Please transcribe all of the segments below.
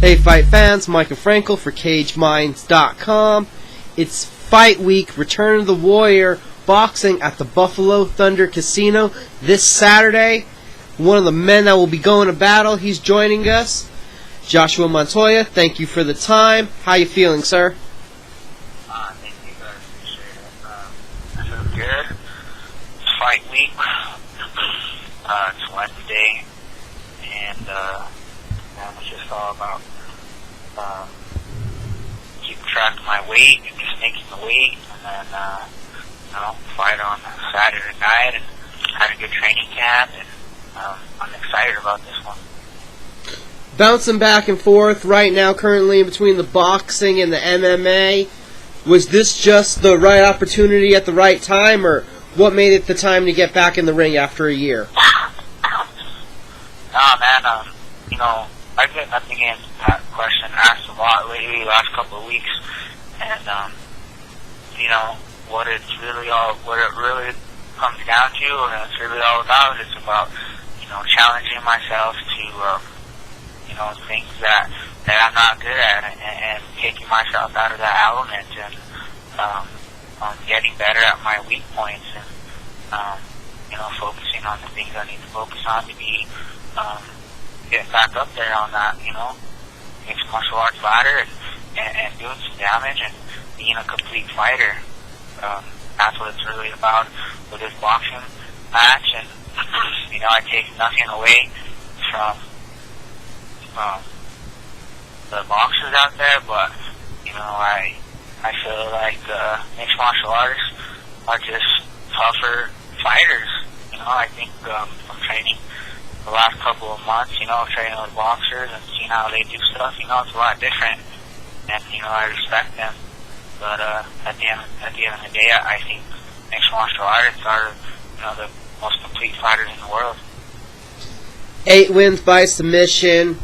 Hey fight fans, Michael Frankel for CageMinds.com. It's fight week, Return of the Warrior, boxing at the Buffalo Thunder Casino this Saturday. One of the men that will be going to battle, he's joining us. Joshua Montoya, thank you for the time. How you feeling, sir? Thank you, guys. Appreciate it. I feel good. It's fight week. It's Wednesday, and it's just all about keeping track of my weight and just making the weight, and then fight on Saturday night and had a good training camp, and I'm excited about this one. Bouncing back and forth right now, currently in between the boxing and the MMA. Was this just the right opportunity at the right time, or what made it the time to get back in the ring after a year? Nah, man, I've been getting that question asked a lot lately, the last couple of weeks, and what it really comes down to, and it's really all about, is about challenging myself to things that I'm not good at, and taking myself out of that element, and getting better at my weak points, and focusing on the things I need to focus on to be getting back up there on that, mixed martial arts ladder, and doing some damage and being a complete fighter. That's what it's really about with this boxing match, and I take nothing away from the boxers out there, but I feel like mixed martial artists are just tougher fighters. I think from training the last couple of months, training with boxers and seeing how they do stuff, it's a lot different, and I respect them. But at the end of the day, I think mixed martial artists are the most complete fighters in the world. 8 wins by submission,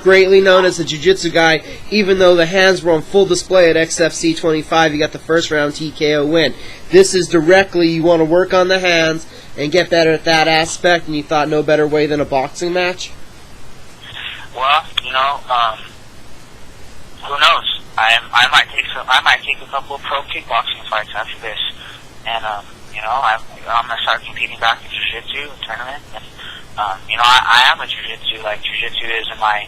greatly known as a Jiu Jitsu guy. Even though the hands were on full display at XFC 25, you got the first round TKO win. This is directly, you want to work on the hands and get better at that aspect, and you thought no better way than a boxing match? Well, who knows? I might take a couple of pro kickboxing fights after this, and I'm gonna start competing back in Jiu Jitsu tournament, and I am a Jiu Jitsu. Like, Jiu Jitsu is in my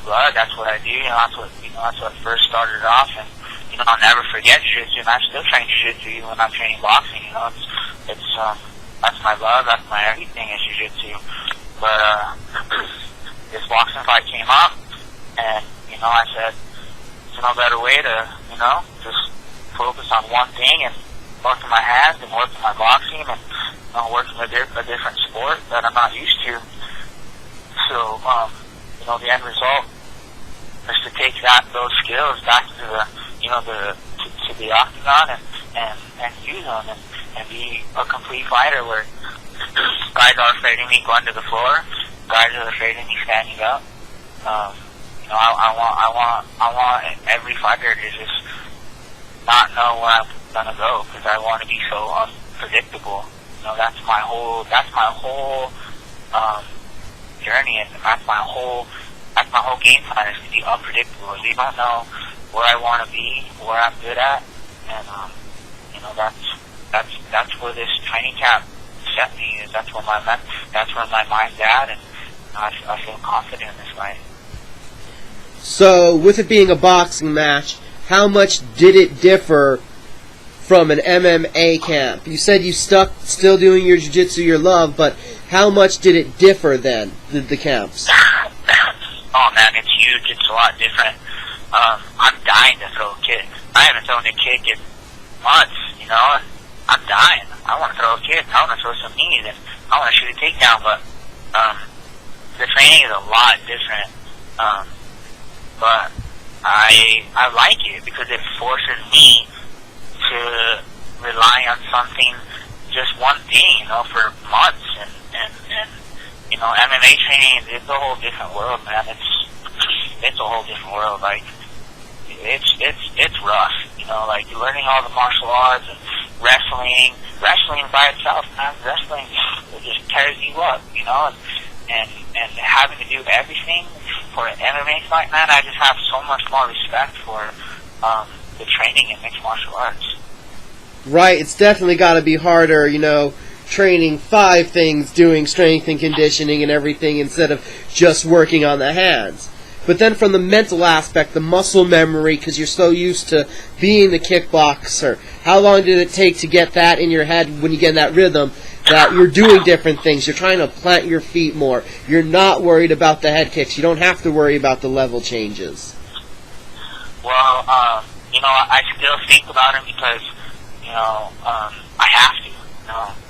blood. That's what I do. That's what first started off, and I'll never forget Jiu Jitsu, and I still train Jiu Jitsu even when I'm training boxing. It's that's my love. That's my everything is Jiu Jitsu. But this boxing fight came up, and I said, there's no better way to just focus on one thing and work on my hands and work on my boxing and working a different sport that I'm not used to. So the end result is to take those skills back to the octagon and use them and be a complete fighter, where guys are afraid of me going to the floor, guys are afraid of me standing up. I want every fighter to just not know where I'm gonna go, because I want to be so unpredictable. That's my whole journey, and that's my whole game plan, is to be unpredictable. You don't know where I want to be, where I'm good at, and that's where this training camp set me. That's where my mind's at, and I feel confident in this fight. So, with it being a boxing match, how much did it differ from an MMA camp? You said you still doing your jiu-jitsu, your love, but how much did it differ then, the camps? Oh man, it's huge. It's a lot different. I'm dying to throw a kick. I haven't thrown a kick in months, I'm dying. I want to throw a kick. I want to throw some knees, and I want to shoot a takedown, but the training is a lot different. But I like it because it forces me to rely on something, just one thing, for months, and MMA training, it's a whole different world, man. It's a whole different world. Like, it's rough, like learning all the martial arts and wrestling by itself, man. Wrestling, it just tears you up, and having to do everything for an MMA fight, man, I just have so much more respect for the training in mixed martial arts. Right, it's definitely got to be harder, training 5 things, doing strength and conditioning and everything instead of just working on the hands. But then from the mental aspect, the muscle memory, because you're so used to being the kickboxer, how long did it take to get that in your head when you get in that rhythm that you're doing different things? You're trying to plant your feet more. You're not worried about the head kicks. You don't have to worry about the level changes. Well, I still think about it because, I have to.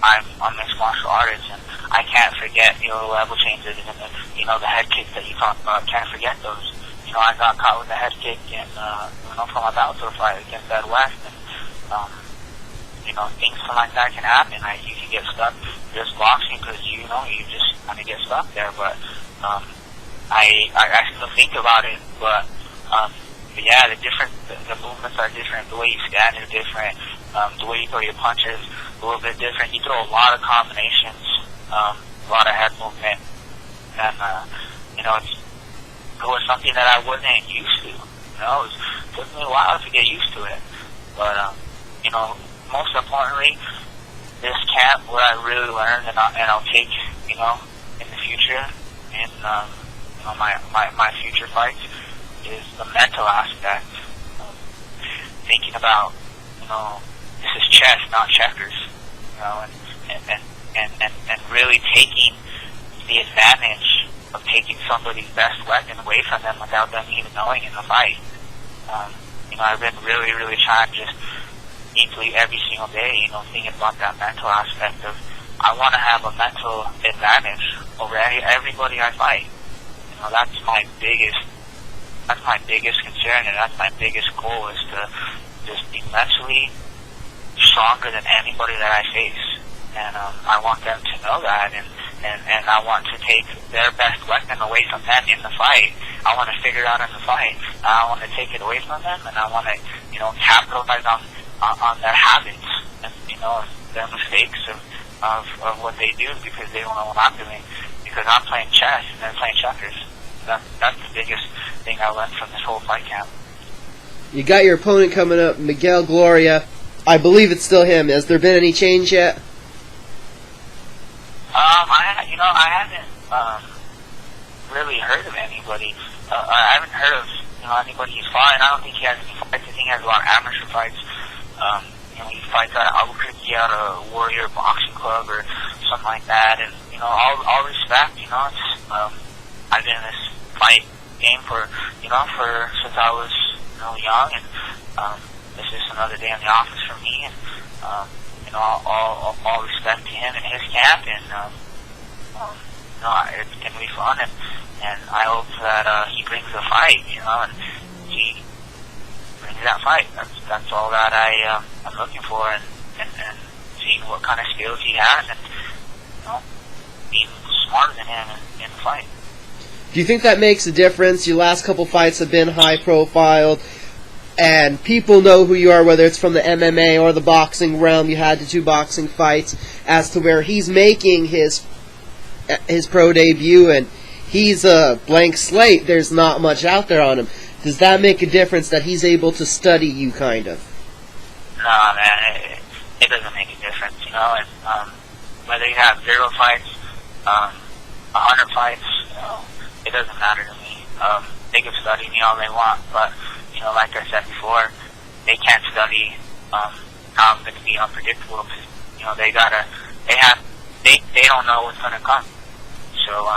I'm a mixed martial artist, and I can't forget, the level changes and, the head kicks that you talked about. Can't forget those. I got caught with a head kick in, for my Bellator fight against Ed West, and, things like that can happen. You can get stuck just boxing because, you just kind of get stuck there, but, I still think about it, but yeah, the movements are different, the way you stand is different, the way you throw your punches a little bit different. You throw a lot of combinations, a lot of head movement, and it was something that I wasn't used to. It took me a while to get used to it, but most importantly, this camp, what I really learned, and I'll take, in the future, in my future fights, is the mental aspect. Thinking about, this is chess, not checkers, and really taking the advantage of taking somebody's best weapon away from them without them even knowing in the fight. I've been really, really trying just deeply every single day, thinking about that mental aspect of, I want to have a mental advantage over everybody I fight. That's my biggest concern, and that's my biggest goal, is to just be mentally stronger than anybody that I face. And I want them to know that, and I want to take their best weapon away from them in the fight. I want to figure it out in the fight. I want to take it away from them, and I want to, capitalize on their habits and, their mistakes of what they do, because they don't know what I'm doing, because I'm playing chess and they're playing checkers. That's the biggest thing I learned from this whole fight camp. You got your opponent coming up, Miguel Gloria. I believe it's still him. Has there been any change yet? I haven't really heard of anybody. I haven't heard of anybody he's fought. I don't think he has any fights. I think he has a lot of amateur fights. He fights out of Albuquerque, out of Warrior Boxing Club or something like that. And all respect. It's I've been in this fight game for since I was young, and it's just another day in the office for me. And all respect to him and his camp, and it's gonna be fun, and I hope that he brings the fight, and he brings that fight. That's all that I'm looking for, and seeing what kind of skills he has, and being smarter than him in the fight. Do you think that makes a difference? Your last couple fights have been high profiled, and people know who you are, whether it's from the MMA or the boxing realm. You had the 2 boxing fights, as to where he's making his pro debut, and he's a blank slate. There's not much out there on him. Does that make a difference that he's able to study you, kind of? No, man, it doesn't make a difference, and whether you have 0 fights, 100 fights, it doesn't matter to me. They can study me all they want, but like I said before, they can't study how I'm going to be unpredictable, because they don't know what's going to come. So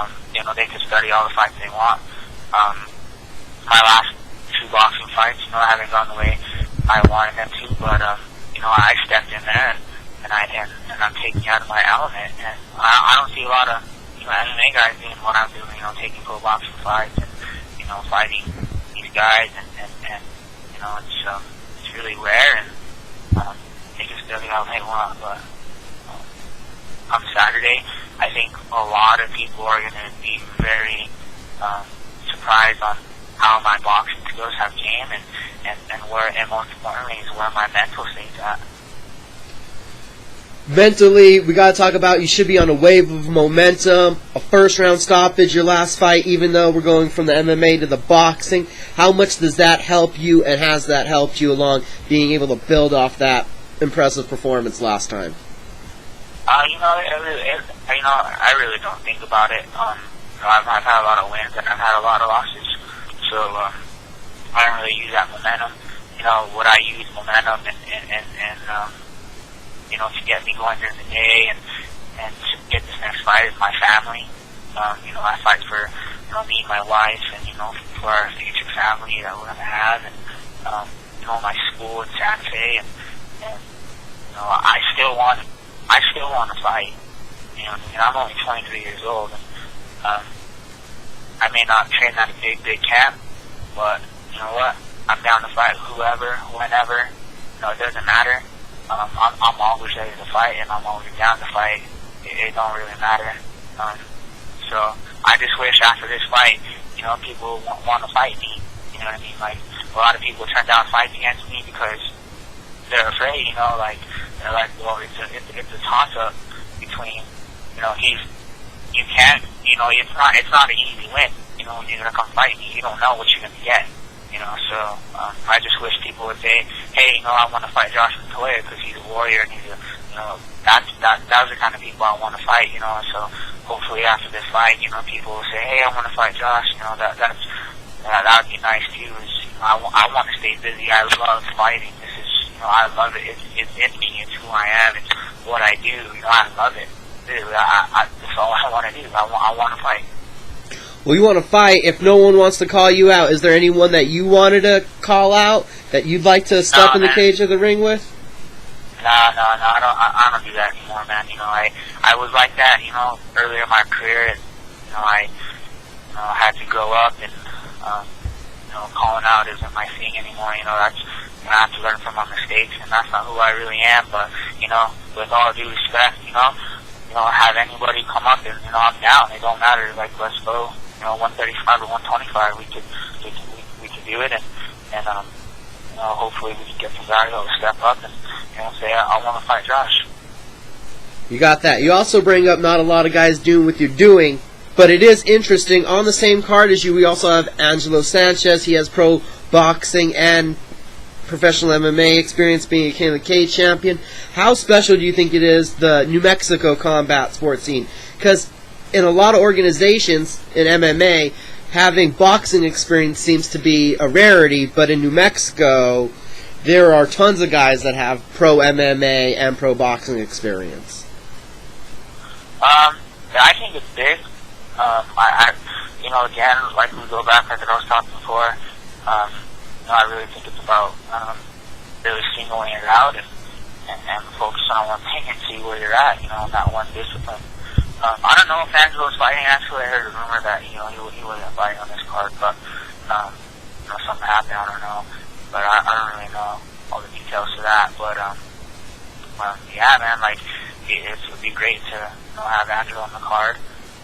they can study all the fights they want. My last 2 boxing fights, I haven't gone the way I wanted them to, but I stepped in there, and I'm taking out of my element, and I don't see a lot of MMA guys doing what I'm doing, taking pro boxing fights and fighting these guys, and it's really rare, and they can study how they want. But on Saturday, I think a lot of people are going to be very surprised on how my boxing skills have changed, and most importantly is where my mental state's at. mentally, we got to talk about you should be on a wave of momentum, a first-round stoppage your last fight, even though we're going from the MMA to the boxing. How much does that help you, and has that helped you along being able to build off that impressive performance last time? I really don't think about it. I've had a lot of wins and I've had a lot of losses, so I don't really use that momentum. What I use momentum and to get me going during the day and to get this next fight is my family. I fight for me and my wife and for our future family that we're gonna have, and my school in Santa Fe, and I still want to fight. I'm only 23 years old, and I may not train at a big camp, but you know what? I'm down to fight whoever, whenever. It doesn't matter. I'm always ready to fight, and I'm always down to fight. It don't really matter. So I just wish after this fight, people want to fight me. You know what I mean? Like, a lot of people turn down fights against me because they're afraid. They're like, well, it's a toss-up between, it's not an easy win. When you're gonna come fight me, you don't know what you're gonna get. So I just wish people would say, hey, I want to fight Josh Montoya because he's a warrior and he's that's the kind of people I want to fight. So hopefully after this fight, people will say, hey, I want to fight Josh. That would be nice too. I want to stay busy. I love fighting. I love it. It's in me. It's who I am. It's what I do. I love it. Dude, that's all I want to do. I want to fight. Well, you want to fight. If no one wants to call you out, is there anyone that you wanted to call out that you'd like to step in the cage of the ring with? No, I don't do that anymore, man. I was like that, earlier in my career. And, I had to grow up, and calling out isn't my thing anymore. That's I have to learn from my mistakes, and that's not who I really am. But with all due respect, have anybody come up and I'm down. It don't matter. Like, let's go. 135 or 125. We could do it, and hopefully we can get some guys that will step up and say I want to fight Josh. You got that. You also bring up not a lot of guys doing what you're doing, but it is interesting. On the same card as you, we also have Angelo Sanchez. He has pro boxing and professional MMA experience, being a King of the Cage champion. How special do you think it is, the New Mexico combat sports scene? Because in a lot of organizations in MMA, having boxing experience seems to be a rarity, but in New Mexico, there are tons of guys that have pro MMA and pro boxing experience. I think it's big. Again, like we go back, like I was talking before, I really think it's about really singling it out and focus on one thing and see where you're at, in that one discipline. I don't know if Angelo's fighting. Actually, I heard a rumor that he wasn't fighting on this card, but something happened. I don't know, but I don't really know all the details to that. But yeah, man, like it would be great to have Angelo on the card,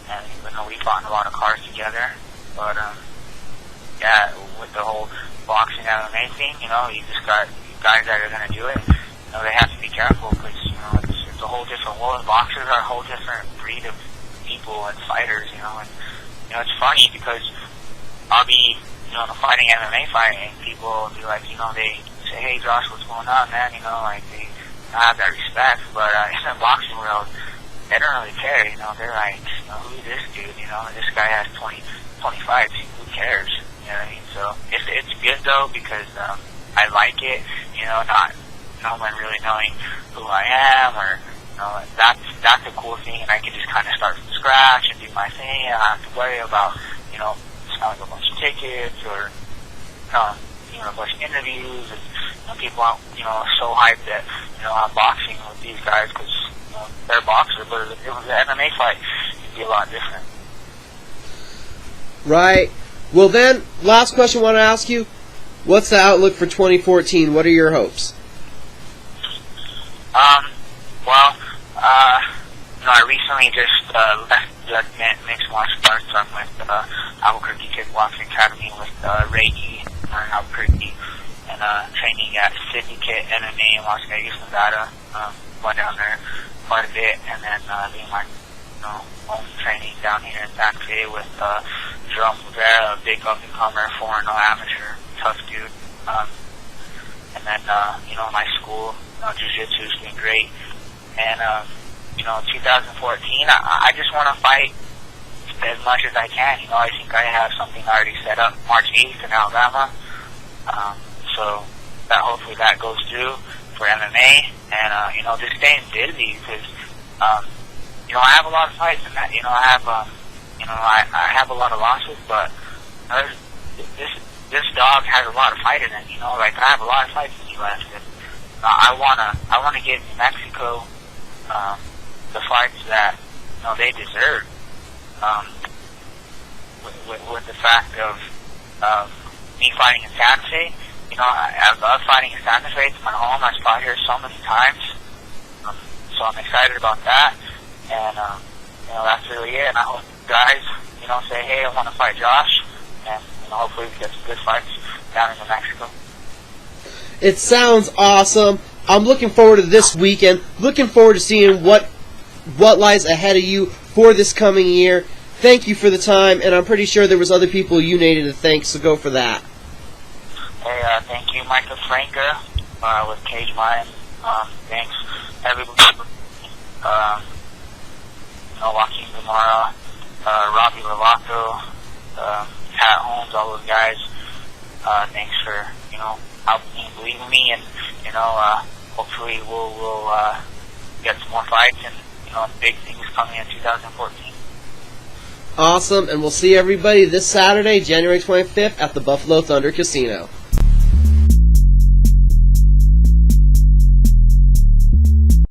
and even though we fought in a lot of cards together, but yeah, with the whole boxing MMA thing, you just got guys that are going to do it. They have to be careful because it's a whole different world. Boxers are a whole different breed of people and fighters, and it's funny because I'll be fighting MMA fighting, and people will be like, they say, hey Josh, what's going on, man? Like they have that respect, but in the boxing world, they don't really care. They're like, who is this dude? This guy has 20 fights. Who cares? You know what I mean? So it's good though because I like it. Not no one really knowing who I am, or that's a cool thing, and I can just kind of start from scratch and do my thing. I don't have to worry about selling a bunch of tickets or a bunch of interviews, and people are so hyped that I'm boxing with these guys because they're boxers, but if it was an MMA fight, it'd be a lot different. Right. Well then, last question I want to ask you, what's the outlook for 2014? What are your hopes? I recently just left mixed martial arts. I'm with Albuquerque Kickboxing Academy with Reiki in Albuquerque, and training at Syndicate MMA in Las Vegas, Nevada. Went down there quite a bit, and then doing my own training down here in San Jose with Jerome Rivera, a big up-and-comer, 4-0 amateur, tough dude. And then, my school, Jiu Jitsu is doing great. And, 2014, I just want to fight as much as I can. I think I have something already set up March 8th in Alabama. So hopefully that goes through for MMA. And, just staying busy because, I have a lot of fights and that, I have, I have a lot of losses, but this dog has a lot of fight in it, I have a lot of fights in the U.S. and I wanna give New Mexico, the fights that, they deserve, with the fact of, me fighting in San Jose. I love fighting in San Jose. It's my home. I've fought here so many times. So I'm excited about that. And, that's really it. And I hope you guys, say, hey, I want to fight Josh. And, hopefully we get some good fights down in New Mexico. It sounds awesome. I'm looking forward to this weekend. Looking forward to seeing what lies ahead of you for this coming year. Thank you for the time, and I'm pretty sure there was other people you needed to thank, so go for that. Hey, thank you, Michael Franca, with Cage Mind. Thanks, everybody. Joaquin Gamara, Robbie Lovato, Pat Holmes, all those guys. Thanks for, helping me and believing me, and, hopefully we'll get some more fights and, big things coming in 2014. Awesome, and we'll see everybody this Saturday, January 25th, at the Buffalo Thunder Casino.